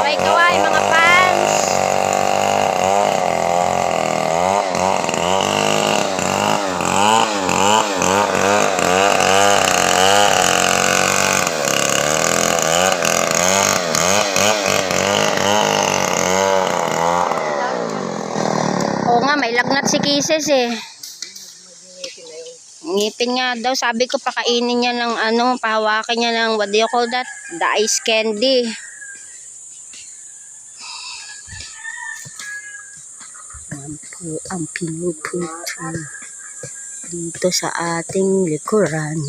Kaway-kaway mga fans. Oo nga, may lagnat si Kisses eh. Ngipin nga daw, sabi ko pakainin niya ng ano, pahawakan niya ng what do you call that? The ice candy. Yan po ang pinuputo dito sa ating likuran.